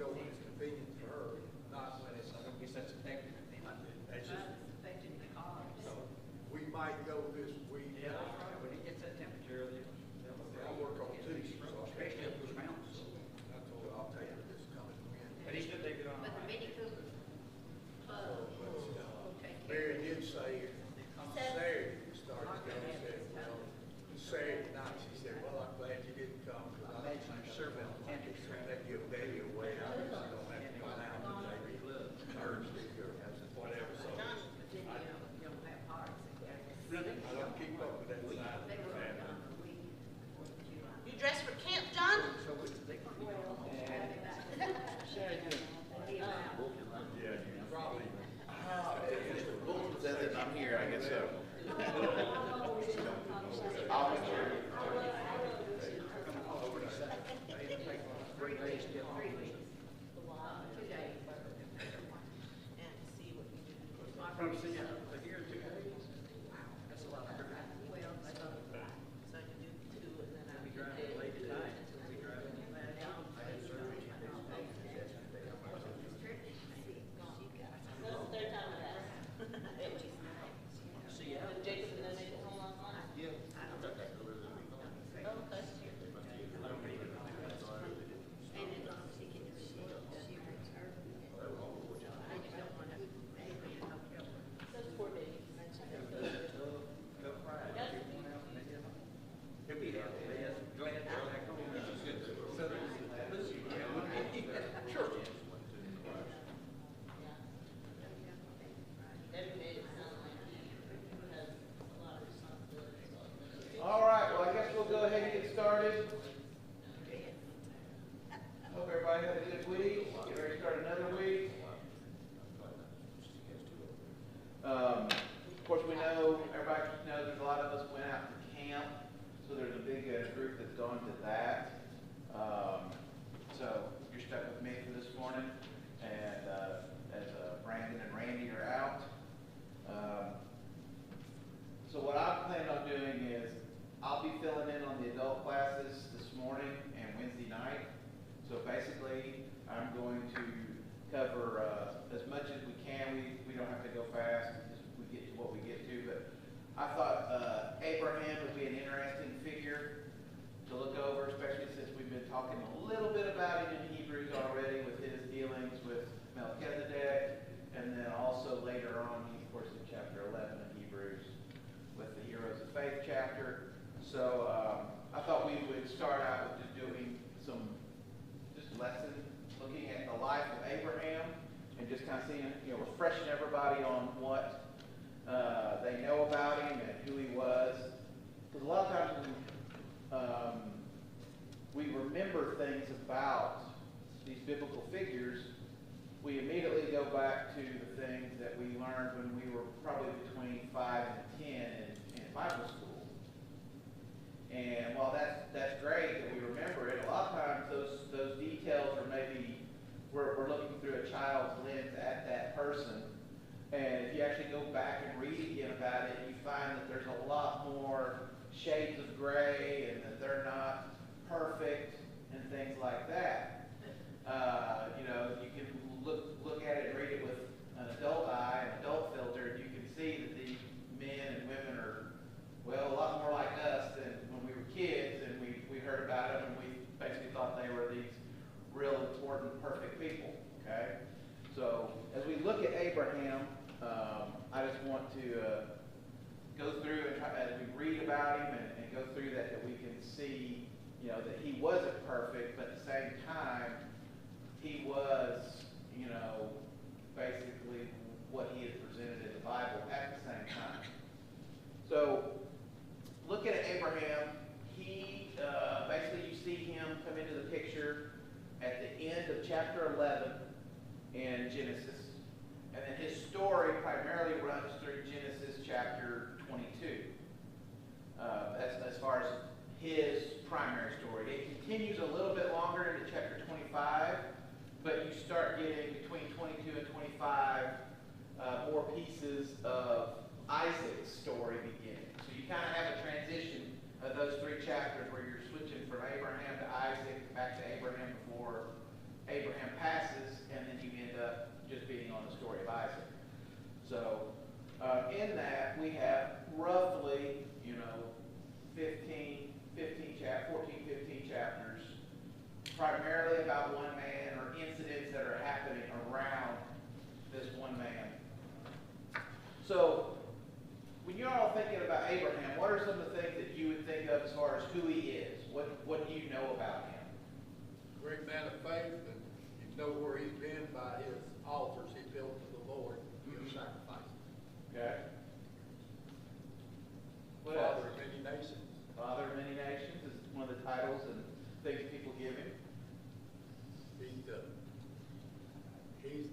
go when it's convenient for her, not when it's, I guess that's effective. that's just, affecting the cars. so, we might go this week. Yeah, that's right. When it gets that temperature, I work on Tuesday, so especially up those mountains. I told her I'll take her this coming But weekend. he still take it on. But the Mini Cooper, will take care Mary of it. did say, Saturday, we started to go, said, well, Saturday night, she said, well, I'm glad you didn't come, because I Imagine you're serving a temperature. they give Betty away, I just don't have to come down to maybe Thursday or whatever, so But then you don't have hearts. Really? I don't keep up with that side of They the were family. done a week, 4th of July. You dressed for camp, John? So they can be on. Yeah, you probably. Mr. Bolton said that I'm here, I guess so. I'll make sure. 3 days to get 3 weeks. 2 days. And see what you do. From see a year or 2 days. Wow, that's a lot of time. Well, so, So I can do 2 and then I'll We be drive late at night. We drive. I had surgery. That's the third time I've asked. See ya. Did Jacob and them make it home last night? Yeah. Oh, okay. and then she can do she wants her. I just don't want to, maybe help her. That's 4 days. Go Friday. He'll be there. Go ahead. Go back home. So, yeah, sure. Debbie made it sound like he has a lot of responsibility. All right, well, I guess we'll go ahead and get started. Hope everybody had a good week. Get ready to start another week. Of course, we know, everybody knows there's a lot of us went out to camp, so there's a big group that's gone to that. So you're stuck with me for this morning, and as Brandon and Randy are out. So what I'm planning on doing is I'll be filling in on the adult classes this morning and Wednesday night. So basically, I'm going to cover as much as we can. We don't have to go fast. We get to what we get to. But I thought Abraham would be an interesting figure to look over, especially since we've been talking a little bit about him in Hebrews already with his dealings with Melchizedek. And then also later on, of course, in chapter 11 of Hebrews with the Heroes of Faith chapter. So I thought we would start out with just doing some lesson looking at the life of Abraham and just kind of seeing, refreshing everybody on what they know about him and who he was. Because a lot of times when we remember things about these biblical figures, we immediately go back to the things that we learned when we were probably between 5 and 10 in Bible school. And while that's great that we remember it, a lot of times those details are maybe we're looking through a child's lens at that person. And if you actually go back and read again about it, you find that there's a lot more shades of gray and that they're not perfect and things like that. You can look at it and read it with an adult eye, an adult filter, and you can see that these men and women are, well, a lot more like us than when we were kids, and we heard about them, and we basically thought they were these real important, perfect people, okay? So as we look at Abraham, I just want to go through and try, as we read about him and go through that we can see, that he wasn't perfect, but at the same time, he was, basically what he had presented in the Bible at the same time. So, looking at Abraham, he, basically you see him come into the picture at the end of chapter 11 in Genesis. And then his story primarily runs through Genesis chapter 22. That's as far as his primary story. It continues a little bit longer into chapter 25, but you start getting between 22 and 25 more pieces of Isaac's story beginning. So you kind of have a transition of those 3 chapters where you're switching from Abraham to Isaac, back to Abraham before Abraham passed So, in that, we have roughly, 14, 15 chapters, primarily about one man or incidents that are happening around this one man. So, when you're all thinking about Abraham, what are some of the things that you would think of as far as who he is? What do you know about him? Great man of faith, and you know where he's been by his altars he built to the Lord, give sacrifices. Okay. What Father else? of many nations. Father of many nations is one of the titles and things people give him. He's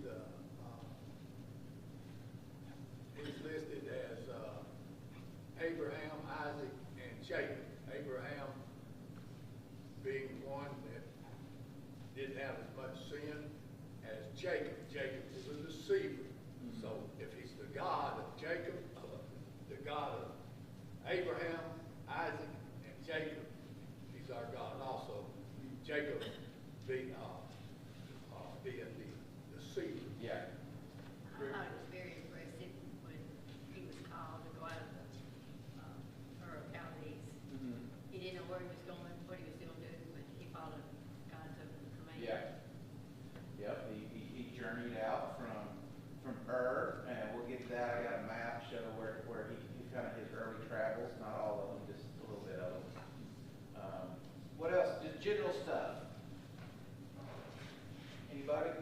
listed as Abraham, Isaac, and Jacob. Abraham being one that didn't have as much sin as Jacob. Jacob was a deceiver. So if he's the God of Jacob, the God of Abraham, Isaac, and Jacob, he's our God also. Jacob being the deceiver. Yeah. I thought it was very impressive when he was called to go out of the Ur of Chaldees. Mm-hmm. He didn't know where he was going, what he was going to do, but he followed God's command. Yeah. Yep. He journeyed out from Ur, and we'll get to that. I got a map show where he kind of his early travels, not all of them, just a little bit of them. What else? Just general stuff. Anybody?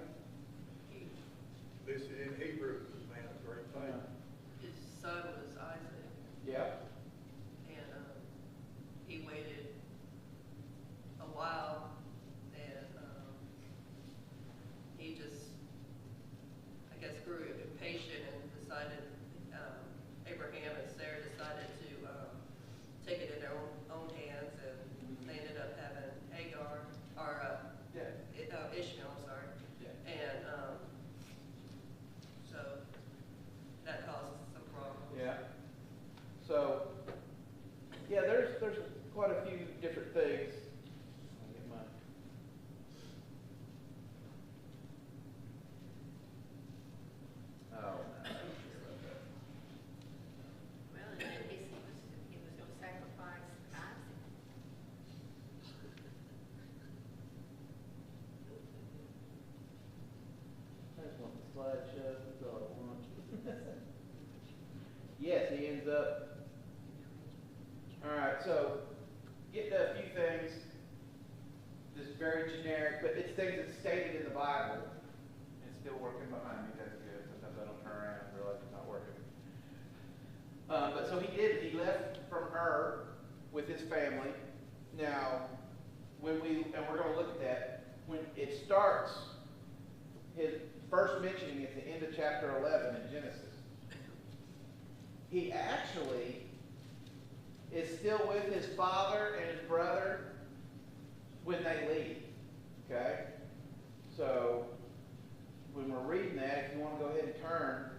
Listed in Hebrews, this man of great faith. His son was Isaac, Yeah. and he waited a while, and he just, I guess, grew impatient and decided, Abraham and Sarah decided to take it in their own hands, and they ended up having Hagar, or Ishmael, I'm sorry. Yeah. And so that caused some problems. Yeah. So, yeah, there's quite a few different things. I'll get my. Oh. Well, and then he was going to sacrifice Isaac. There's one slideshow. That's all I want. Yes, he ends up. All right, so getting to a few things. This is very generic, but it's things that's stated in the Bible. It's still working behind me. That's good. Sometimes I don't turn around and realize it's not working. But so he did. He left from Ur with his family. Now, and we're going to look at that. When it starts, his first mentioning at the end of chapter 11 in Genesis. He actually is still with his father and his brother when they leave. Okay? So, when we're reading that, if you want to go ahead and turn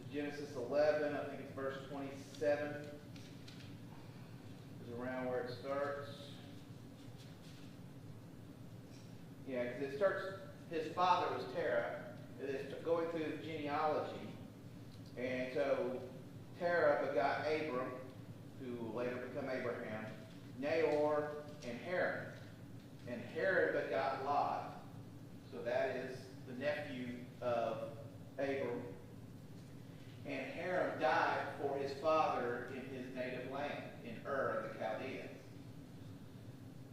to Genesis 11, I think it's verse 27, is around where it starts. Yeah, because it starts, his father was Terah. It's going through the genealogy. And so Terah begot Abram, who will later become Abraham, Nahor, and Haran. And Haran begot Lot. So that is the nephew of Abram. And Haran died before his father in his native land, in Ur of the Chaldeans.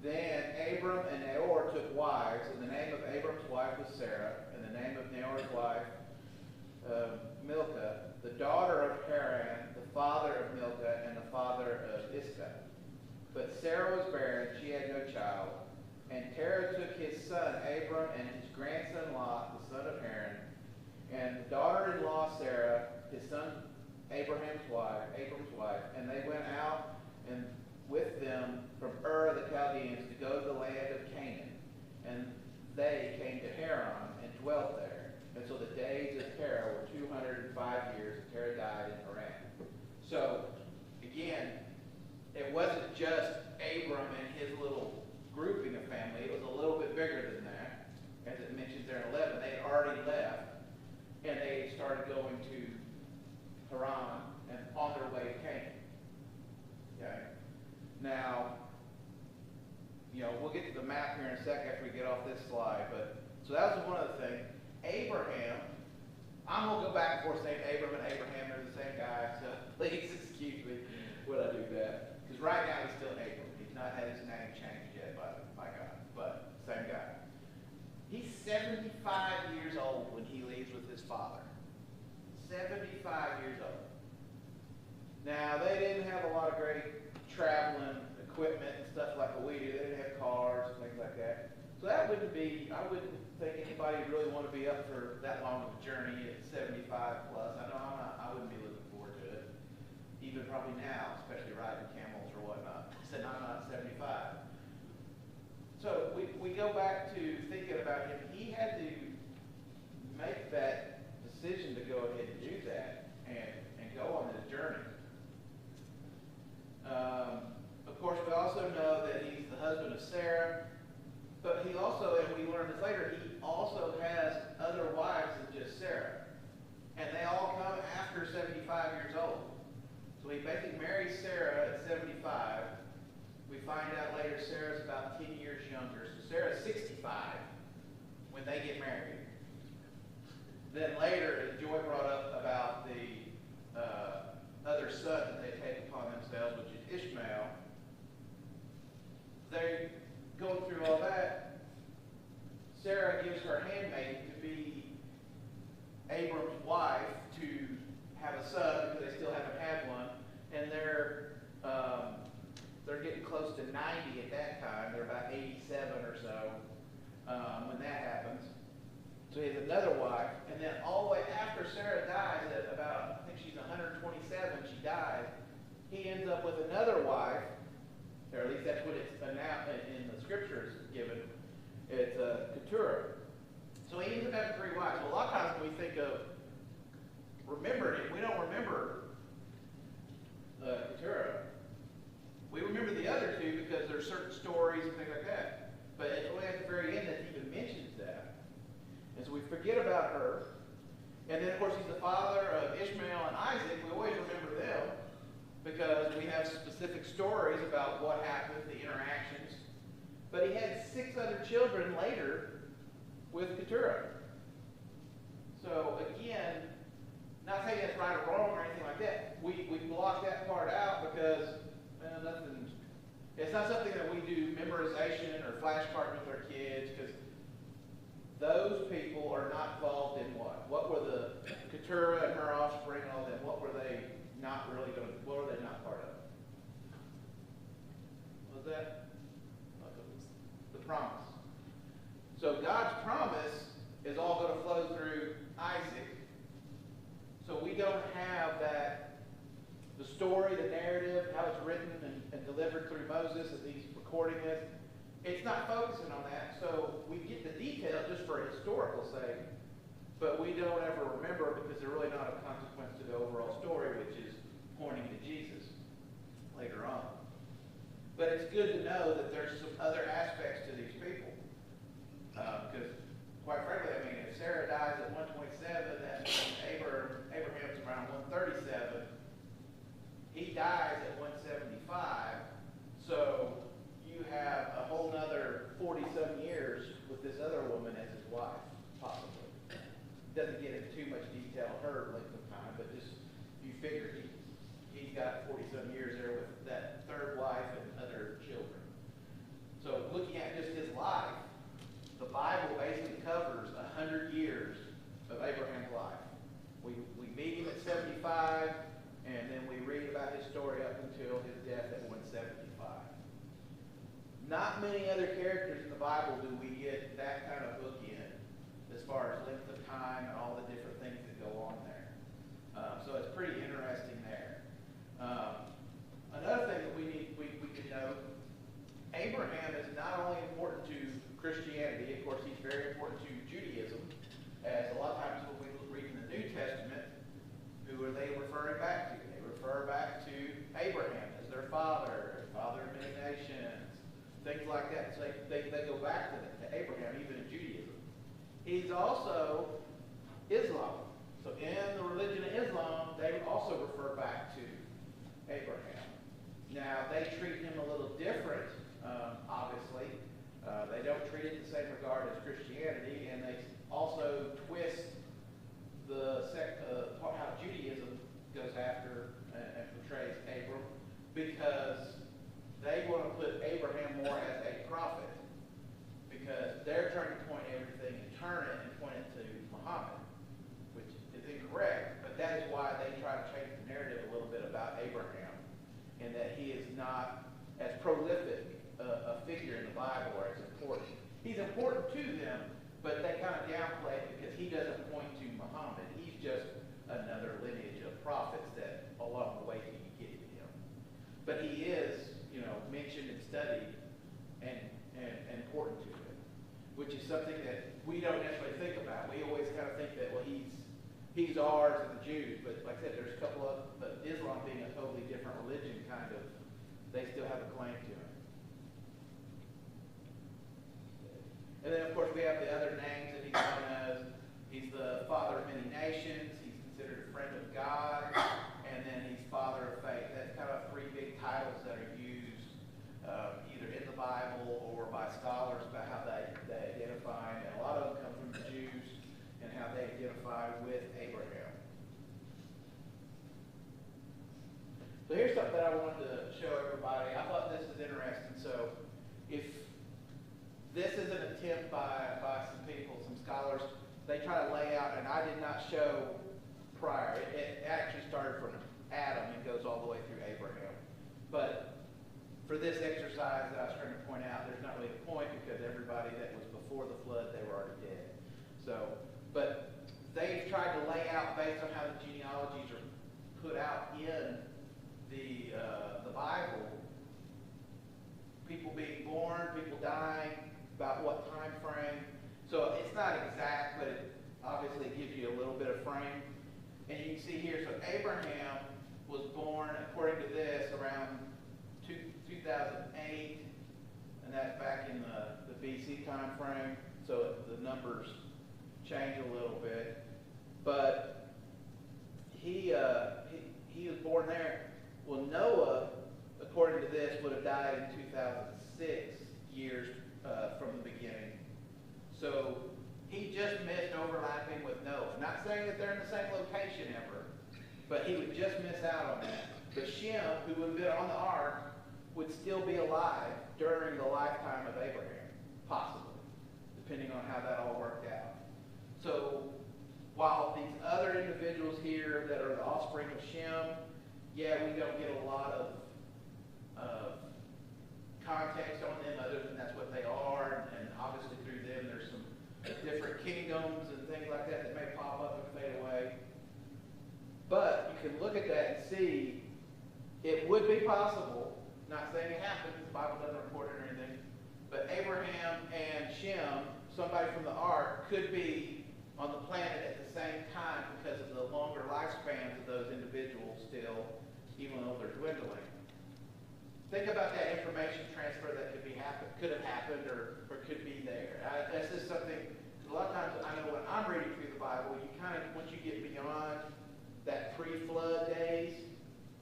Then Abram and Nahor took wives, and the name of Abram's wife was Sarah, and the name of Nahor's wife Milcah, the daughter of Haran, the father of Milcah, and the father of Iscah. But Sarah was barren, she had no child. And Terah took his son Abram and his grandson Lot, the son of Haran, and the daughter-in-law Sarah, his son Abram's wife, and they went out and with them from Ur of the Chaldeans to go to the land of Canaan. And they came to Haran and dwelt there. And so the days of Terah were 205 years, and Terah died in Haran. So, again, it wasn't just Abram and his little grouping of family. It was a little bit bigger than that. As it mentions there in 11, they had already left. And they out here in a sec after we get off this slide, but, so that was one other thing. Abraham, I'm gonna go back and forth saying Abram and Abraham, they're the same guy, so please excuse me when I do that. Because right now he's still Abram. He's not had his name changed yet by God, but same guy. He's 75 years old when he leaves with his father. 75 years old. Now, they didn't have a lot of great traveling equipment and stuff like what we do. They didn't have cars and things like that. So that wouldn't be, I wouldn't think anybody would really want to be up for that long of a journey at 75 plus. I know I wouldn't be looking forward to it. Even probably now, especially riding camels or whatnot. Since I'm not 75. So we go back to thinking about him. He had to make that decision to go ahead and do that and go on this journey. Of course, we also know that he's the husband of Sarah, but he also, and we learn this later, he also has other wives than just Sarah. And they all come after 75 years old. So he basically marries Sarah at 75. We find out later Sarah's about 10 years younger. So Sarah's 65 when they get married. Then later, Joy brought up about the other son that they take upon themselves, which is Ishmael. They go through all that. Sarah gives her handmaid to be Abram's wife to have a son because they still haven't had one, and they're getting close to 90 at that time. They're about 87 or so when that happens. So he has another wife, and then all the way after Sarah dies, at about, I think she's 127, she dies, he ends up with another wife, or at least that's what it's announced in the scriptures given. It's Keturah. So he ends up having 3 wives. Well, a lot of times when we think of remembering it, we don't remember Keturah. We remember the other 2 because there's certain stories and things like that. But it's only at the very end that he even mentions that. And so we forget about her. And then, of course, he's the father of Ishmael and Isaac. We always remember them because we have specific stories about what happened, the interactions. But he had 6 other children later with Keturah. So, again, not saying that's right or wrong or anything like that. We block that part out because it's not something that we do memorization or flashcards with our kids because those people are not involved in what? What were the Keturah and her offspring and all that? What were they not really going to, what were they not part of? What was that? The promise. So God's promise is all going to flow through Isaac. So we don't have that, the story, the narrative, how it's written and delivered through Moses as he's recording this. It's not focusing on that, so we get the detail just for historical sake, but we don't ever remember because they're really not of consequence to the overall story, which is pointing to Jesus later on. But it's good to know that there's some other aspects to these people. Because, quite frankly, I mean, if Sarah dies at 127, that's when Abraham's around 137. He dies at 175, so you have a whole nother 40-some years with this other woman as his wife, possibly. Doesn't get into too much detail her length of time, but just you figure he's got 40-some years there with that third wife and other children. So looking at just his life, the Bible basically covers 100 years of Abraham's life. We meet him at 75, and then we read about his story up until his death at 175. Not many other characters in the Bible do we get that kind of book in, as far as length of time and all the different things that go on there. So it's pretty interesting there. Another thing that we can note, Abraham is not only important to Christianity, of course he's very important to Judaism, as a lot of times when we read in the New Testament, who are they referring back to? They refer back to Abraham as their father of many nations, things like that. So they go back to Abraham, even in Judaism. He's also Islam. So in the religion of Islam, they also refer back to Abraham. Now, they treat him a little different, obviously. They don't treat it the same regard as Christianity, and they also twist how Judaism goes after and portrays Abram, because they want to put Abraham more as a prophet, because they're trying to point everything and turn it and point it to Muhammad, which is incorrect, but that is why they try to change the narrative a little bit about Abraham, and that he is not as prolific a figure in the Bible or as important. He's important to them, but they kind of downplay it because he doesn't point to Muhammad. He's just another lineage of prophets that along the way you get to him. But he is, mentioned and studied and important to him, which is something that we don't necessarily think about. We always kind of think that, well, he's ours and the Jews, but like I said, there's a couple of, but Islam being a totally different religion, kind of, they still have a claim to him. And then, of course, we have the other names that he's known as. He's the father of many nations. He's considered a friend of God. And then he's father of faith. That's kind of three big titles that are used either in the Bible or by scholars about how they identify. And a lot of them come from the Jews and how they identify with Abraham. So here's something that I wanted to show everybody. I thought this was interesting. So if this is an attempt by some people, some scholars, they try to lay out, and I did not show prior. It actually started from Adam and goes all the way through Abraham. But for this exercise that I was trying to point out, there's not really a point because everybody that was before the flood, they were already dead. So, but they've tried to lay out based on how the genealogies are put out in the Bible, people being born, people dying, about what time frame. So it's not exact, but it obviously gives you a little bit of frame. And you can see here, so Abraham was born, according to this, around 2008, and that's back in the BC time frame. So the numbers change a little bit. But he was born there. Well, Noah, according to this, would have died in 2006 years from the beginning. So he just missed overlapping with Noah. Not saying that they're in the same location ever, but he would just miss out on that. But Shem, who would have been on the ark, would still be alive during the lifetime of Abraham, possibly, depending on how that all worked out. So while these other individuals here that are the offspring of Shem, yeah, we don't get a lot of context on them other than that's what they are, and obviously through them there's some different kingdoms and things like that that may pop up and fade away. But you can look at that and see it would be possible, not saying it happened, the Bible doesn't report it or anything, but Abraham and Shem, somebody from the ark, could be on the planet at the same time because of the longer lifespans of those individuals still, even though they're dwindling. Think about that information transfer that could have happened or could be there. That's just something, a lot of times I know when I'm reading through the Bible, you kind of, once you get beyond that pre-flood days,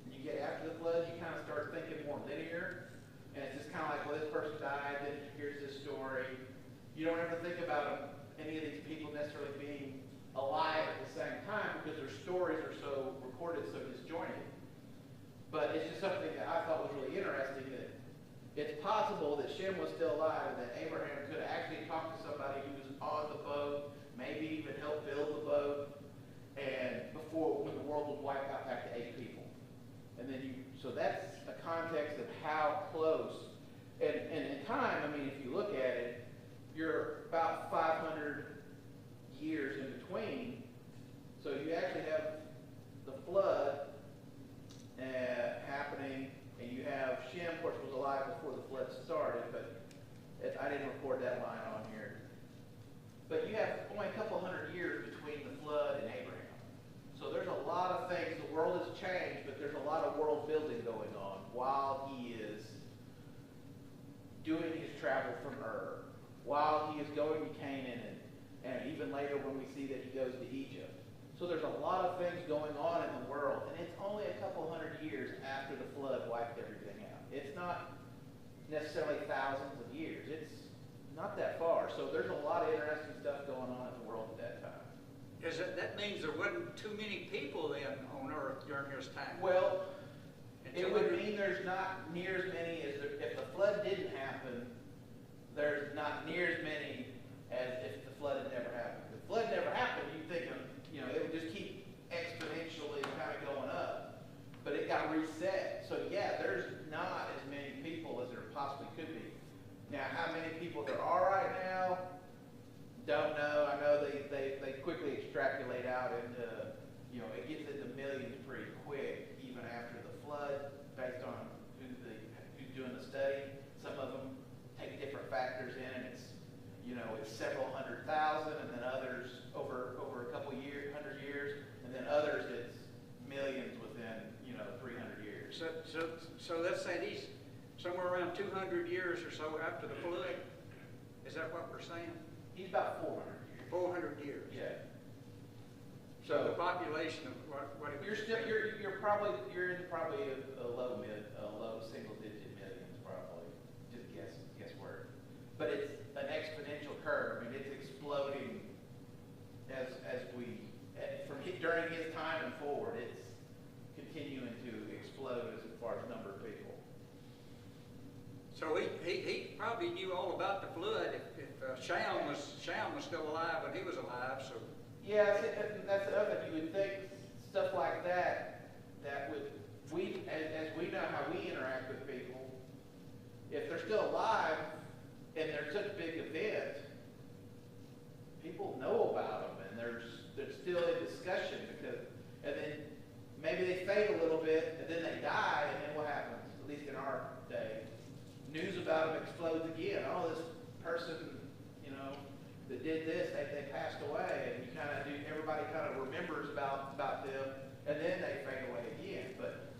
and you get after the flood, you kind of start thinking more linear. And it's just kind of like, well, this person died, then here's this story. You don't ever think about any of these people necessarily being alive at the same time because their stories are so recorded, so disjointed. But it's just something that I thought was really interesting, that it's possible that Shem was still alive and that Abraham could have actually talked to somebody who was on the boat, maybe even helped build the boat, and before, when the world was wiped out back to 8 people. And then so that's a context of how close, and in time, I mean, if you look at it, you're about 500 years in between. So you actually have the flood happening, and you have Shem, of course, was alive before the flood started, but I didn't record that line on here. But you have only a couple hundred years between the flood and Abraham. So there's a lot of things. The world has changed, but there's a lot of world building going on while he is doing his travel from Ur, while he is going to Canaan, and even later when we see that he goes to Egypt. So there's a lot of things going on in the world, and it's only a couple hundred years after the flood wiped everything out. It's not necessarily thousands of years. It's not that far. So there's a lot of interesting stuff going on in the world at that time. That means there wasn't too many people then on Earth during this time? Well, And it would 200 mean there's not near as many as there, if the flood didn't happen, there's not near as many as if the flood had never happened. If the flood never happened, you'd think, you know, it would just keep exponentially kind of going up. But it got reset. So yeah, there's not as many people as there possibly could be. Now, how many people there are right now, don't know. I know they quickly extrapolate out into, you know, it gets into millions pretty quick, even after the flood, based on who's doing the study. Some of them take different factors in, and it's, you know, it's several 100,000, and then others over a couple years, 100 years, and then others it's millions within, you know, 300 years. So let's say he's somewhere around 200 years or so after the flood. Is that what we're saying? He's about 400 years. 400 years. Yeah. So the population of what it You're was still saying- you're in probably a low single digit millions probably, just guesswork. But it's an exponential curve. I mean, it's exploding as we during his time and forward. It's continuing to explode as far as number of people. So he probably knew all about the flood if Shem was still alive when he was alive. So Yeah, that's the other thing. You would think stuff like that would, as we know how we interact with people, if they're still alive and they're such a big event, people know about them and they're still in discussion and then maybe they fade a little bit and then they die, and then what happens? At least in our day, news about them explodes again. Oh, this person, you know, that did this, they passed away, and everybody kind of remembers about them, and then they fade away again. But,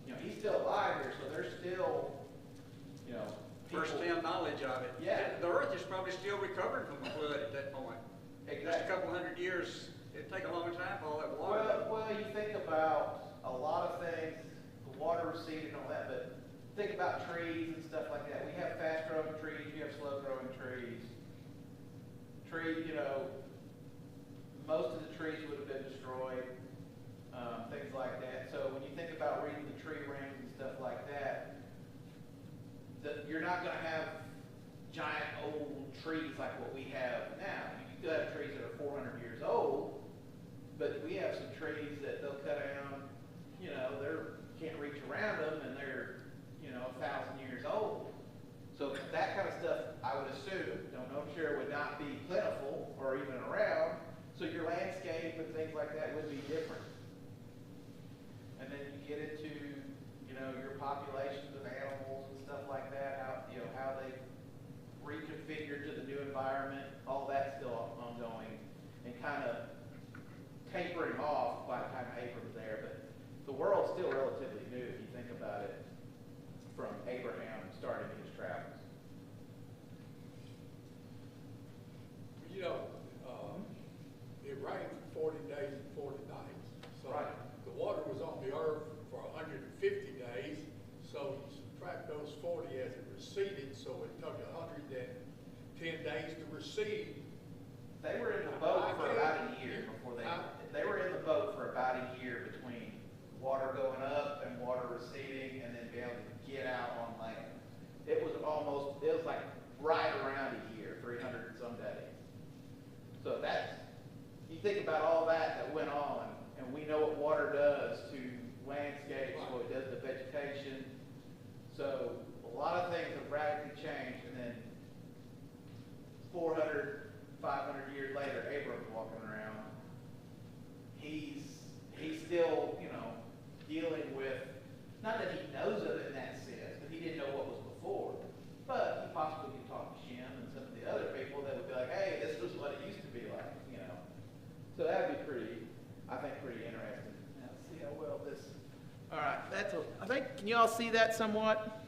you know, he's still alive here, so there's still, you know, people. first-hand knowledge of it. Yeah. The Earth is probably still recovering from the flood at that point. Just a Exactly. couple hundred years. It'd take a long time for all that water. Well, you think about a lot of things, the water receding and all that, but think about trees and stuff like that. We have fast-growing trees, we have slow-growing trees. You know, most of the trees would have been destroyed, things like that. So when you think about reading the tree rings and stuff like that, you're not going to have giant old trees like what we have now. You still have trees that are 400 years old, but we have some trees that they'll cut down, you know, can't reach around them, and they're, you know, 1,000 years old. So that kind of stuff, I would assume, I'm sure, would not be plentiful or even around. So your landscape and things like that would be different. And then you get into, you know, your populations of animals and stuff like that, how they reconfigured to the new environment. All that's still ongoing and kind of tapering off by the time Abram's there. But the world's still relatively new if you think about it, from Abraham starting his travels. You know, it rained for 40 days and 40 nights. So Right. the water was on the earth for 150 days. So you subtract those 40 as it receded. So it took 110 days to recede. They were in the boat for about a year before they were in the boat for about a year between water going up and water receding, and then being able to get out on land. It was like right around a year, 300 and some days. So you think about all that went on, and we know what water does to landscapes, what it does to vegetation. So a lot of things have radically changed, and then 400, 500 years later, Abram's walking around. He's still, you know, dealing with, not that he knows of it in that sense, but he didn't know what was before. But he possibly could talk to Shem and some of the other people that would be like, hey, this was what it used to be like, you know. So that'd be pretty interesting. Now, let's see how well this, all right, I think, can you all see that somewhat?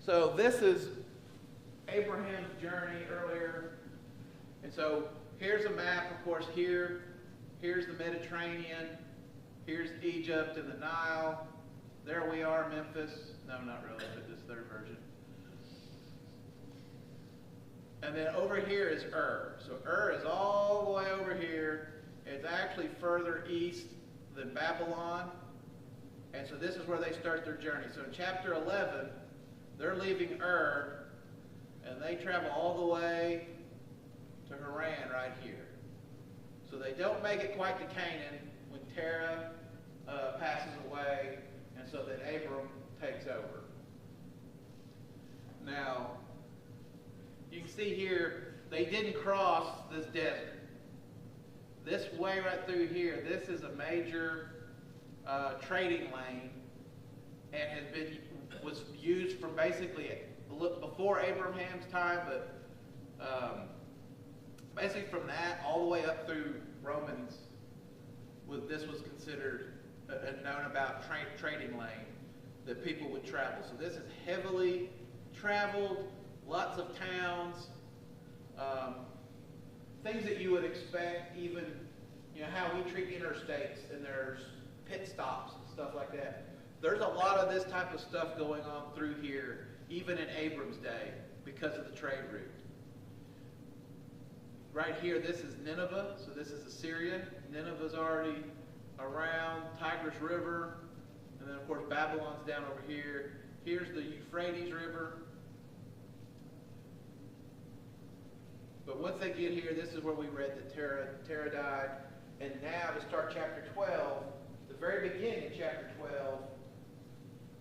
So this is Abraham's journey earlier. And so here's a map, of course, here's the Mediterranean. Here's Egypt and the Nile. There we are, Memphis. No, not really, but this third version. And then over here is Ur. So Ur is all the way over here. It's actually further east than Babylon. And so this is where they start their journey. So in chapter 11, they're leaving Ur, and they travel all the way to Haran right here. So they don't make it quite to Canaan when Terah passes away, and so then Abram takes over. Now, you can see here, they didn't cross this desert. This way right through here, this is a major trading lane, and was used from basically before Abraham's time, but basically from that all the way up through Romans, this was considered a known about trading lane that people would travel. So this is heavily traveled, lots of towns, things that you would expect, even how we treat interstates, and there's pit stops and stuff like that. There's a lot of this type of stuff going on through here, even in Abram's day, because of the trade route. Right here, this is Nineveh, so this is Assyria. Nineveh's already around, Tigris River, and then of course Babylon's down over here. Here's the Euphrates River. But once they get here, this is where we read that Terah died. And now to start chapter 12, the very beginning of chapter 12,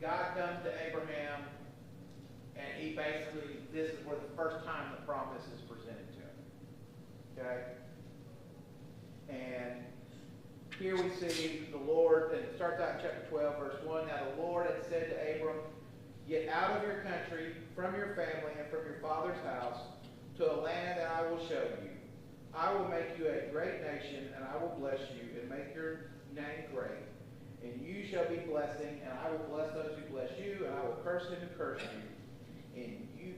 God comes to Abraham, and he basically, this is where the first time the promise is presented to him. Okay? And here we see the Lord, and it starts out in chapter 12, verse 1. Now the Lord had said to Abram, "Get out of your country, from your family, and from your father's house, to a land that I will show you. I will make you a great nation, and I will bless you, and make your name great. And you shall be blessing, and I will bless those who bless you, and I will curse him who curse you. And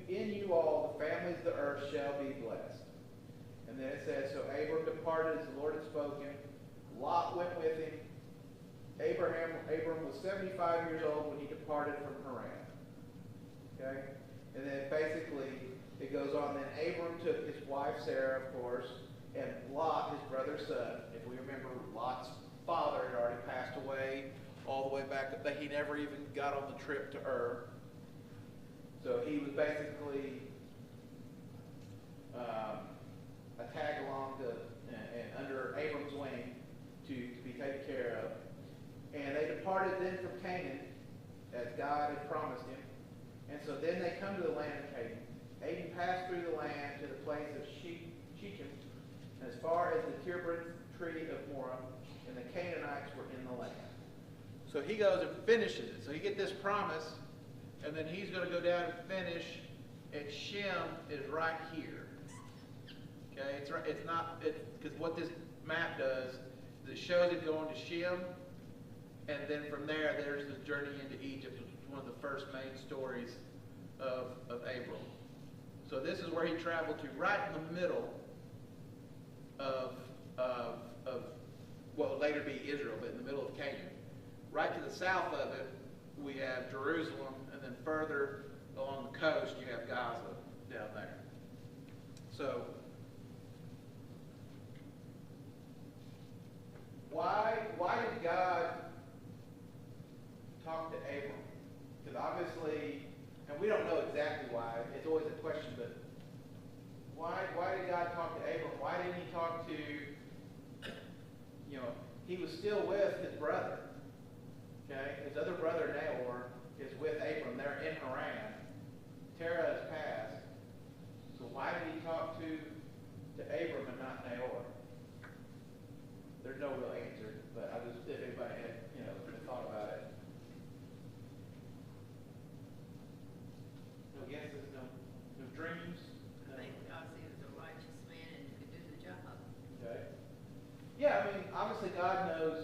in you all the families of the earth shall be blessed." And then it says, so Abram departed as the Lord had spoken. Lot went with him. Abram was 75 years old when he departed from Haran. Okay? And then basically, it goes on. Then Abram took his wife Sarah, of course, and Lot, his brother's son. If we remember, Lot's father had already passed away all the way back. He never even got on the trip to Ur. So he was basically a tag along and under Abram's wing to be taken care of. And they departed then from Canaan, as God had promised him. And so then they come to the land of Canaan. Abram passed through the land to the place of Shechem, as far as the terebinth tree of Moreh, and the Canaanites were in the land. So he goes and finishes it. So you get this promise, and then he's going to go down and finish. And Shem is right here. Okay, it's not because what this map does is it shows it going to Shem, and then from there, there's the journey into Egypt, which was one of the first main stories of Abram. So this is where he traveled to, right in the middle of what would later be Israel, but in the middle of Canaan. Right to the south of it, we have Jerusalem, and then further along the coast, you have Gaza down there. So, why did God talk to Abram? Because obviously, and we don't know exactly why, it's always a question, but why did God talk to Abram? Why didn't he talk to, he was still with his brother. Okay? His other brother, Nahor, is with Abram. They're in Haran. Terah has passed. So why did he talk to Abram and not Nahor? There's no real answer, but I just, if anybody had, thought about it. No guesses, no dreams? I think God he was a righteous man and could do the job. Okay. Yeah, I mean, obviously God knows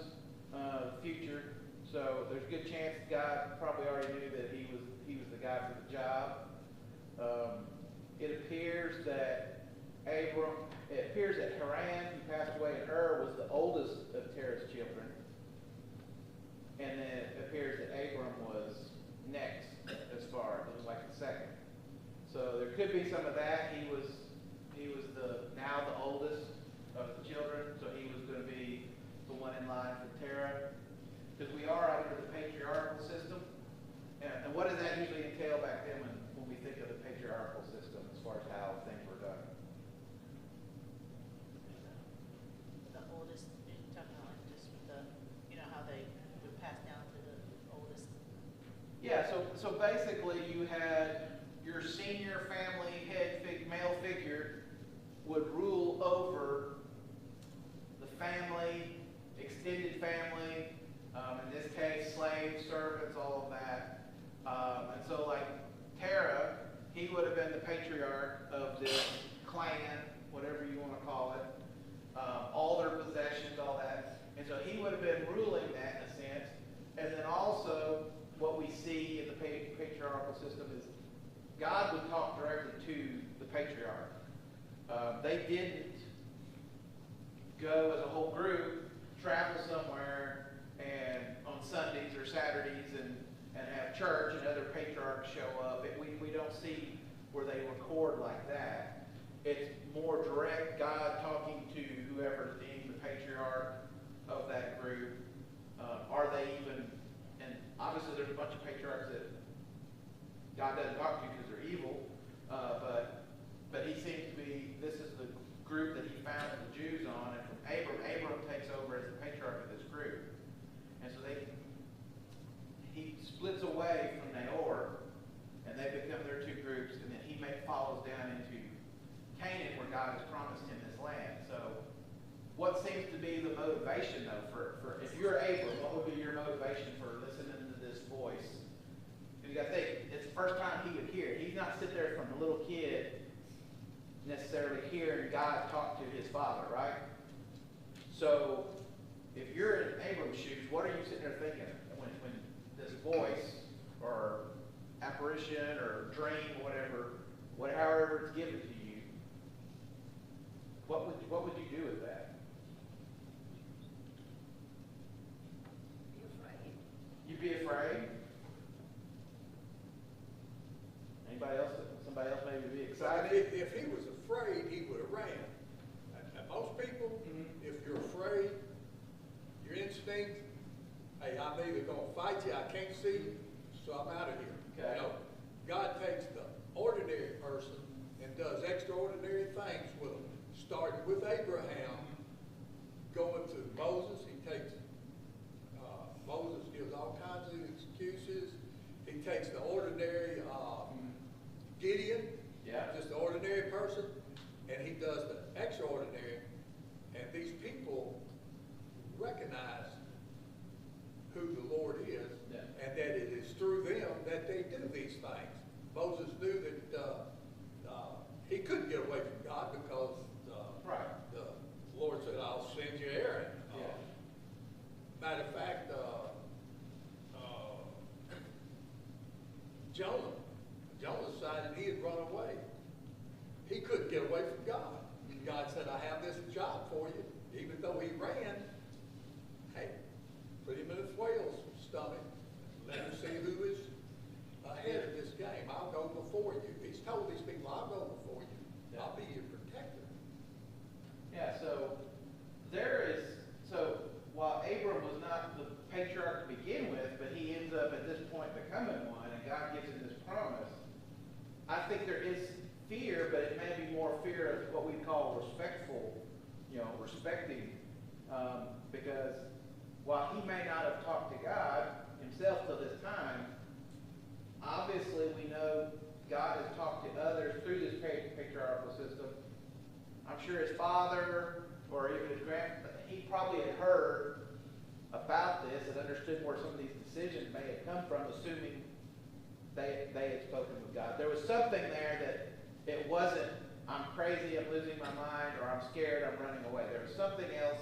the future, so there's a good chance God probably already knew that he was the guy for the job. It appears that Haran, who passed away in Ur, was the oldest of Terah's children. next as far, it was like the second. So there could be some of that. He was now the oldest of the children, so he was going to be the one in line for Terah. Because we are under the patriarchal system. And what does that usually entail back then when we think of the patriarchal system as far as how things were done? The oldest, you're talking about like just with the, you know, how they would pass down to the oldest. Yeah, so basically you had your senior family male figure would rule over the family, extended family, in this case, slaves, servants, all of that. And so like Terah, he would have been the patriarch of this clan, whatever you want to call it, all their possessions, all that. And so he would have been ruling that in a sense. And then also what we see in the patriarchal system is God would talk directly to the patriarch. They didn't go as a whole group, travel somewhere, and on Sundays or Saturdays and have church and other patriarchs show up. We don't see where they record like that. It's more direct, God talking to whoever's deemed the patriarch of that group. Are they even, and obviously there's a bunch of patriarchs that God doesn't talk to because they're evil, but he seems to be, this is the group that he founded the Jews on, and from Abram takes over as the patriarch of this group. And so he splits away from Nahor, and they become their two groups, and then he follows down into Canaan, where God has promised him this land. So what seems to be the motivation, though, for if you're Abram, what would be your motivation for listening to this voice? Because you got to think, it's the first time he would hear it. He's not sit there from a little kid necessarily hearing God talk to his father, right? So if you're in Abram's shoes, what are you sitting there thinking when this voice or apparition or dream or however it's given to you, what would you do with that? Be afraid. You'd be afraid? Anybody else? Somebody else maybe be excited? If he was afraid, he would have ran. And most people, if you're afraid, your instinct, hey, I'm either going to fight you, I can't see you, so I'm out of here. Okay. You know, God takes the ordinary person and does extraordinary things with them. Starting with Abraham, going to Moses, he takes, Moses gives all kinds of excuses. He takes the ordinary Gideon, just an ordinary person, and he does the extraordinary, and these people recognize who the Lord is, and that it is through them that they do these things. Moses knew that he couldn't get away from God because the Lord said, I'll send you Aaron. Matter of fact, Jonah decided he had run away. He couldn't get away from God. And God said, I have this job for you. Even though he ran, hey, put him in a whale's stomach. Let him see who is ahead of this game. I'll go before you. He's told these people, I'll go before you. I'll be your protector. Yeah, so while Abram was not the patriarch to begin with, but he ends up at this point becoming one, and God gives him this promise, I think there is fear, but it may be more fear of what we call respectful, respecting, because while he may not have talked to God himself till this time, obviously we know God has talked to others through this patriarchal system. I'm sure his father or even his grandfather, he probably had heard about this and understood where some of these decisions may have come from, assuming they had spoken with God. There was something there that it wasn't, I'm crazy, I'm losing my mind, or I'm scared, I'm running away. There was something else,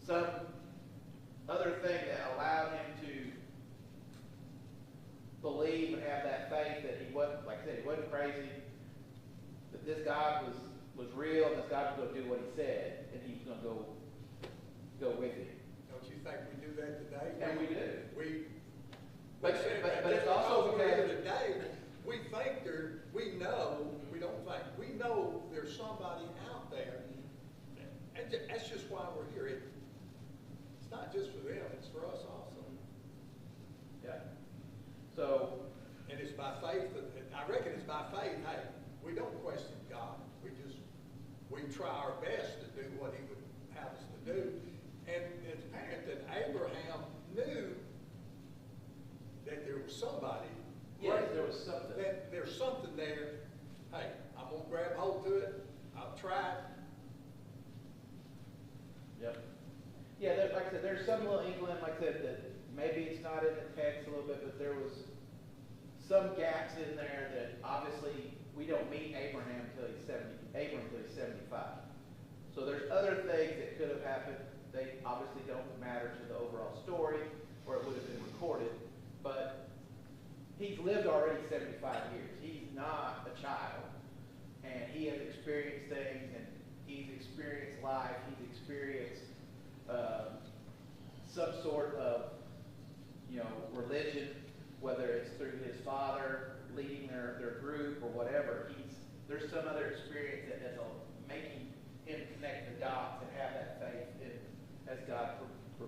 some other thing that allowed him to believe and have that faith that he wasn't, like I said, he wasn't crazy, that this God was real, and this God was going to do what he said, and he was going to go with him. Don't you think we do that today? And we do. We But it's also know there's somebody out there, and that's just why we're here. It's not just for them, it's for us also. Yeah. So, And it's by faith, I reckon it's by faith, hey, we don't question God. We try our best to do what he would have us to do. And it's apparent that Abraham knew that there was somebody. yes, there was something. That there's something there. Hey, I'm gonna grab hold to it. I'll try it. Yep. Yeah, like I said, there's some little inkling, like I said, that maybe it's not in the text a little bit, but there was some gaps in there that obviously we don't meet Abraham until he's 75. So there's other things that could have happened. They obviously don't matter to the overall story, or it would have been recorded. But he's lived already 75 years. He's not a child, and he has experienced things, and he's experienced life. He's experienced some sort of, religion, whether it's through his father leading their group or whatever. There's some other experience that is making him connect